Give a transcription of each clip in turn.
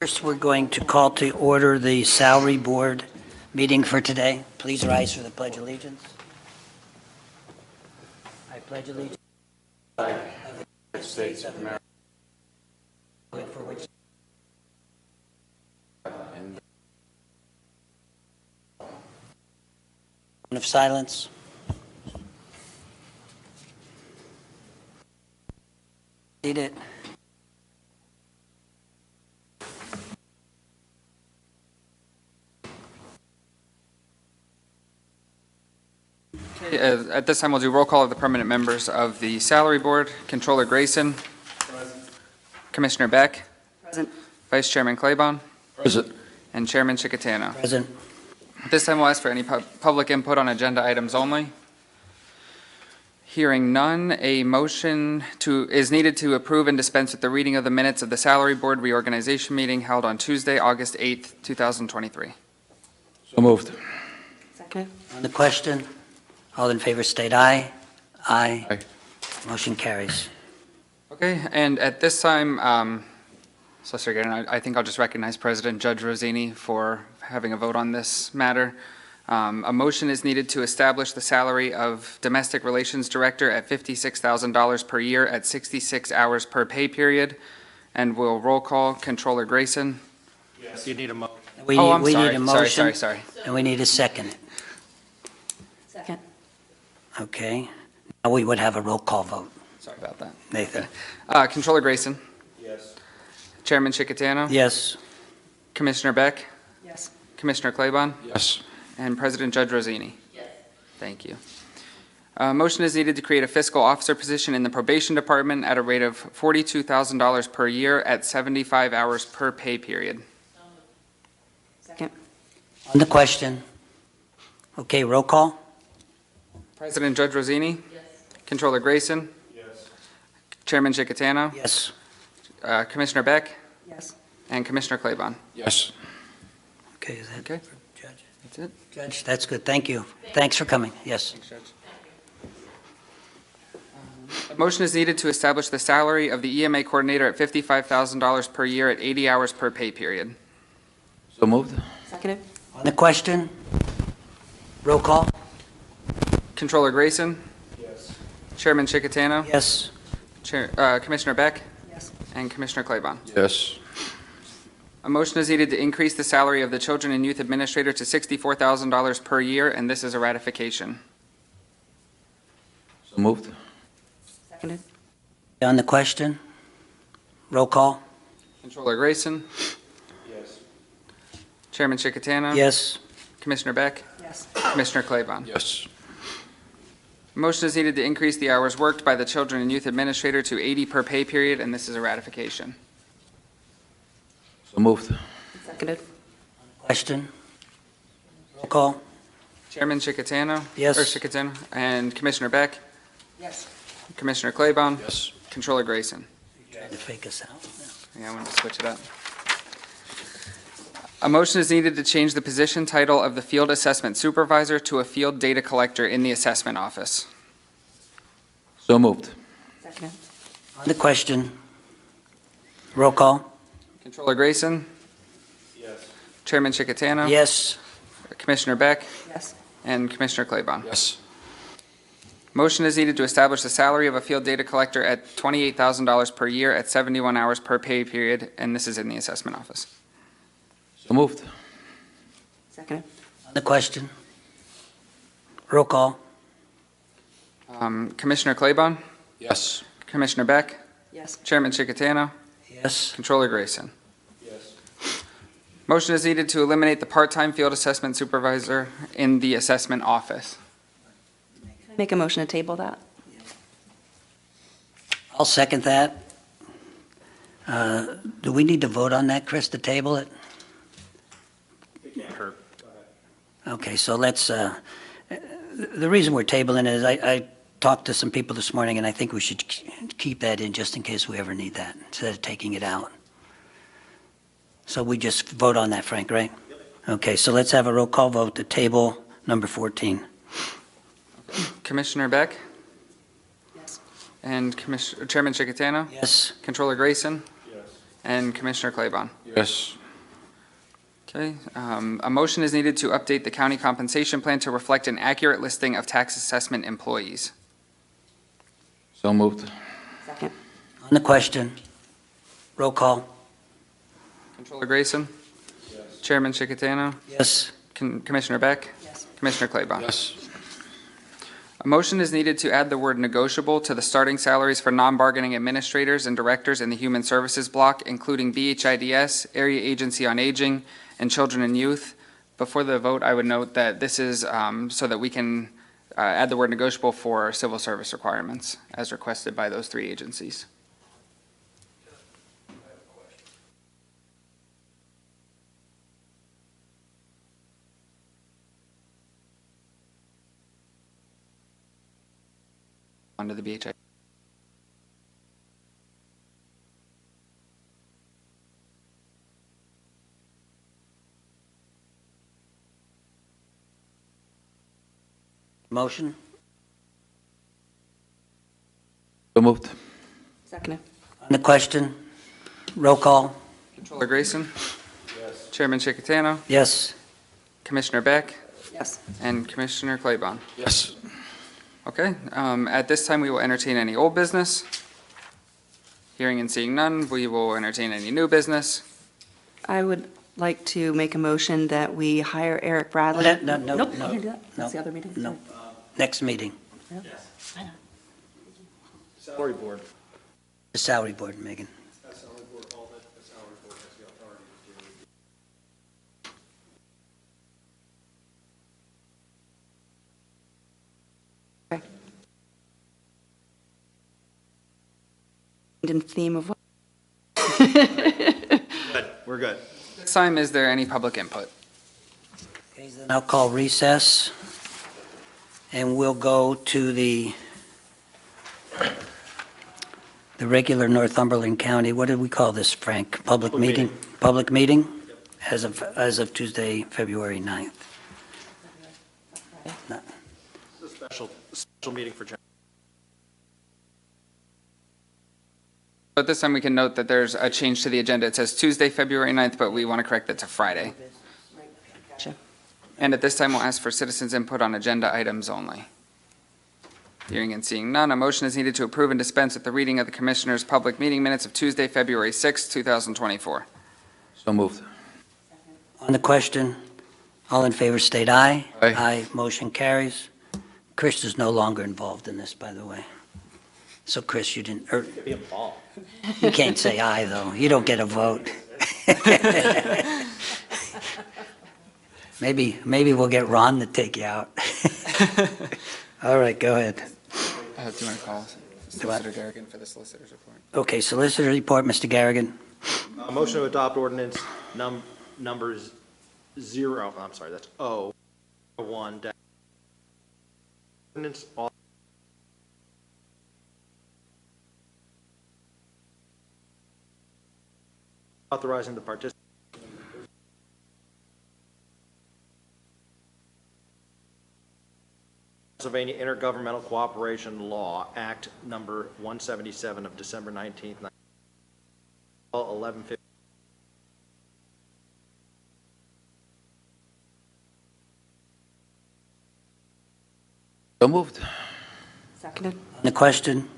First, we're going to call to order the Salary Board meeting for today. Please rise for the Pledge of Allegiance. I pledge allegiance to the United States of America, for which of silence. Read it. Okay, at this time, we'll do roll call of the permanent members of the Salary Board. Controller Grayson. Present. Commissioner Beck. Present. Vice Chairman Claybon. Present. And Chairman Chickatano. Present. At this time, we'll ask for any public input on agenda items only. Hearing none, a motion is needed to approve and dispense with the reading of the minutes of the Salary Board reorganization meeting held on Tuesday, August 8th, 2023. So moved. Second. On the question, all in favor state aye. Aye. Aye. Motion carries. Okay, and at this time, Solicitor Gayton, I think I'll just recognize President Judge Rosini for having a vote on this matter. A motion is needed to establish the salary of Domestic Relations Director at $56,000 per year at 66 hours per pay period. And we'll roll call Controller Grayson. Yes, you need a motion. We I'm need sorry. a motion. Sorry. And we need a second. Second. Okay. Now we would have a roll call vote. Sorry about that. Nathan? Controller Grayson. Yes. Chairman Chickatano. Yes. Commissioner Beck. Yes. Commissioner Claybon. Yes. And President Judge Rosini. Yes. Thank you. Motion is needed to create a fiscal officer position in the probation department at a rate of $42,000 per year at 75 hours per pay period. Second. On the question? Okay, roll call? President Judge Rosini. Yes. Controller Grayson. Yes. Chairman Chickatano. Yes. Commissioner Beck. Yes. And Commissioner Claybon. Yes. Okay, is that Okay. Judge? That's it. Judge, that's good. Thank you. Thanks for coming. Yes. Thanks, Judge. A motion is needed to establish the salary of the EMA coordinator at $55,000 per year at 80 hours per pay period. So moved. Seconded. On the question? Roll call? Controller Grayson. Yes. Chairman Chickatano. Yes. Commissioner Beck. Yes. And Commissioner Claybon. Yes. A motion is needed to increase the salary of the Children and Youth Administrator to $64,000 per year, and this is a ratification. So moved. Seconded. On the question? Roll call? Controller Grayson. Yes. Chairman Chickatano. Yes. Commissioner Beck. Yes. Commissioner Claybon. Yes. A motion is needed to increase the hours worked by the Children and Youth Administrator to 80 per pay period, and this is a ratification. So moved. Seconded. Question? Roll call? Chairman Chickatano. Yes. Or Chickatano. And Commissioner Beck. Yes. Commissioner Claybon. Yes. Controller Grayson. Trying to fake us out. Yeah, I want to switch it up. A motion is needed to change the position title of the Field Assessment Supervisor to a Field Data Collector in the Assessment Office. So moved. Seconded. On the question? Roll call? Controller Grayson. Yes. Chairman Chickatano. Yes. Commissioner Beck. Yes. And Commissioner Claybon. Yes. Motion is needed to establish the salary of a Field Data Collector at $28,000 per year at 71 hours per pay period, and this is in the Assessment Office. So moved. Seconded. On the question? Roll call? Commissioner Claybon. Yes. Commissioner Beck. Yes. Chairman Chickatano. Yes. Controller Grayson. Yes. Motion is needed to eliminate the part-time Field Assessment Supervisor in the Assessment Office. Make a motion to table that. I'll second that. Do we need to vote on that, Chris, to table it? Okay, so let's, the reason we're tabling it is I talked to some people this morning, and I think we should keep that in just in case we ever need that, instead of taking it out. So we just vote on that, Frank, right? Okay, so let's have a roll call vote to table number 14. Commissioner Beck. Yes. And Chairman Chickatano. Yes. Controller Grayson. Yes. and Commissioner Claybon. Yes. Okay, a motion is needed to update the county compensation plan to reflect an accurate listing of tax assessment employees. So moved. Second. On the question, roll call. Controller Grayson? Chairman Chickatano? Yes. Commissioner Beck? Yes. Commissioner Claybon? Yes. A motion is needed to add the word negotiable to the starting salaries for non-bargaining administrators and directors in the Human Services block, including BHIDS, Area Agency on Aging, and Children and Youth. Before the vote, I would note that this is so that we can add the word negotiable for civil service requirements, as requested by those three agencies. Onto the BHI. Motion? So moved. Second. On the question, roll call. Controller Grayson? Chairman Chickatano? Yes. Commissioner Beck? Yes. And Commissioner Claybon? Yes. Okay, at this time, we will entertain any old business. Hearing and seeing none, we will entertain any new business. I would like to make a motion that we hire Eric Bradley. No, Nope, no, I can't do that. That's no, the other meeting. no. Next meeting, Salary board. the salary board, Megan. In theme of what? We're good. This time, is there any public input? Okay, then I'll call recess, and we'll go to the regular Northumberland County, what did we call this, Frank? Public meeting? Public meeting, as of Tuesday, February 9th. Special meeting for general. But this time, we can note that there's a change to the agenda. It says Tuesday, February 9th, but we want to correct it to Friday. Gotcha. And at this time, we'll ask for citizens' input on agenda items only. Hearing and seeing none, a motion is needed to approve and dispense with the reading of the Commissioners' public meeting minutes of Tuesday, February 6th, 2024. So moved. On the question, all in favor state aye. Aye. Aye, motion carries. Chris is no longer involved in this, by the way. So Chris, you didn't, Be involved. you can't say aye, though. You don't get a vote. Maybe we'll get Ron to take you out. All right, go ahead. Do you want to call Solicitor Garrigan for the solicitor's report? Okay, solicitor report, Mr. Garrigan. Motion to adopt ordinance numbers that's O1 ordinance authorizing the participation Pennsylvania Intergovernmental Cooperation Law Act number 177 of December 19th, 1150. So moved. Seconded. On the question?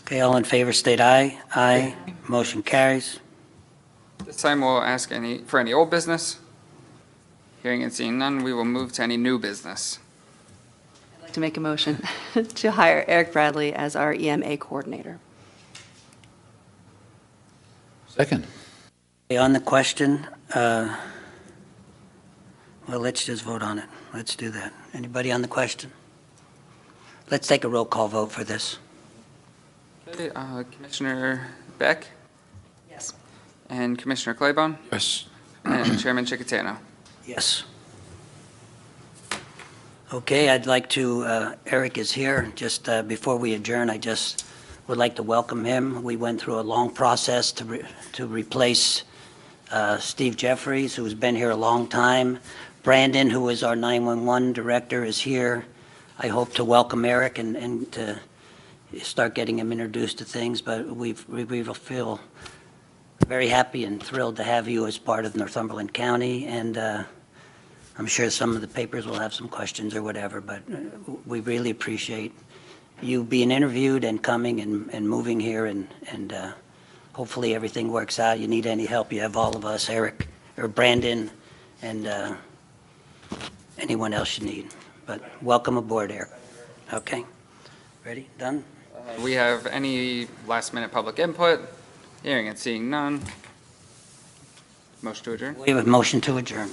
Okay, all in favor state aye. Aye, motion carries. This time, we'll ask for any old business. Hearing and seeing none, we will move to any new business. I'd like to make a motion to hire Eric Bradley as our EMA coordinator. Second. Okay, on the question, well, let's just vote on it. Let's do that. Anybody on the question? Let's take a roll call vote for this. Okay, Commissioner Beck Yes. and Commissioner Claybon Yes. and Chairman Chickatano. Yes. Okay, I'd like to, Eric is here. Just before we adjourn, I just would like to welcome him. We went through a long process to replace Steve Jeffries, who's been here a long time. Brandon, who is our 911 director, is here. I hope to welcome Eric and to start getting him introduced to things, but we feel very happy and thrilled to have you as part of Northumberland County, and I'm sure some of the papers will have some questions or whatever, but we really appreciate you being interviewed and coming and moving here, and hopefully everything works out. You need any help, you have all of us, Eric, or Brandon, and anyone else you need. But welcome aboard, Eric. Okay. Ready? Done? We have any last-minute public input? Hearing and seeing none. Motion to adjourn? We have a motion to adjourn.